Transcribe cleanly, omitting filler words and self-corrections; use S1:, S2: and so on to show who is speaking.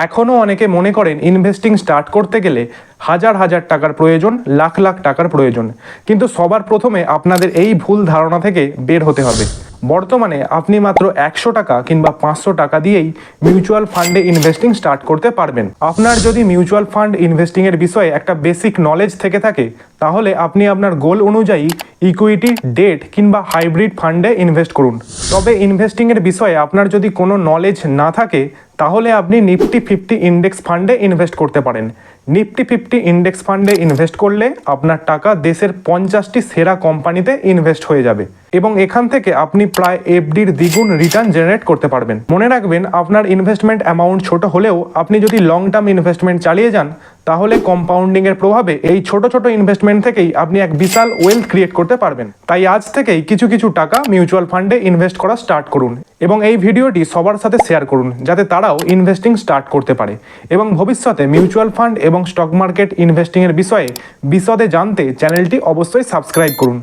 S1: এখনও অনেকে মনে করেন ইনভেস্টিং স্টার্ট করতে গেলে হাজার হাজার টাকার প্রয়োজন, লাখ লাখ টাকার প্রয়োজন, কিন্তু সবার প্রথমে আপনাদের এই ভুল ধারণা থেকে বের হতে হবে। বর্তমানে আপনি মাত্র 100 টাকা কিংবা 500 টাকা দিয়েই মিউচুয়াল ফান্ডে ইনভেস্টিং স্টার্ট করতে পারবেন। আপনার যদি মিউচুয়াল ফান্ড ইনভেস্টিংয়ের বিষয়ে একটা বেসিক নলেজ থেকে থাকে, তাহলে আপনি আপনার গোল অনুযায়ী ইকুইটি, ডেট কিংবা হাইব্রিড ফান্ডে ইনভেস্ট করুন। তবে ইনভেস্টিংয়ের বিষয়ে আপনার যদি কোনো নলেজ না থাকে, তাহলে আপনি নিফটি 50 ইন্ডেক্স ফান্ডে ইনভেস্ট করতে পারেন। নিফটি 50 ইন্ডেক্স ফান্ডে ইনভেস্ট করলে আপনার টাকা দেশের 50টি সেরা কোম্পানিতে ইনভেস্ট হয়ে যাবে এবং এখান থেকে আপনি প্রায় এফডির দ্বিগুণ রিটার্ন জেনারেট করতে পারবেন। মনে রাখবেন, আপনার ইনভেস্টমেন্ট অ্যামাউন্ট ছোট হলেও আপনি যদি লং টার্ম ইনভেস্টমেন্ট চালিয়ে যান, তাহলে কম্পাউন্ডিংয়ের প্রভাবে এই ছোট ছোট ইনভেস্টমেন্ট থেকেই আপনি এক বিশাল ওয়েলথ ক্রিয়েট করতে পারবেন। তাই আজ থেকেই কিছু কিছু টাকা মিউচুয়াল ফান্ডে ইনভেস্ট করা স্টার্ট করুন এবং এই ভিডিওটি সবার সাথে শেয়ার করুন, যাতে তারাও ইনভেস্টিং স্টার্ট করতে পারে এবং ভবিষ্যতে মিউচুয়াল ফান্ড এবং স্টক মার্কেট ইনভেস্টিংয়ের বিষয়ে বিশদে জানতে চ্যানেলটি অবশ্যই সাবস্ক্রাইব করুন।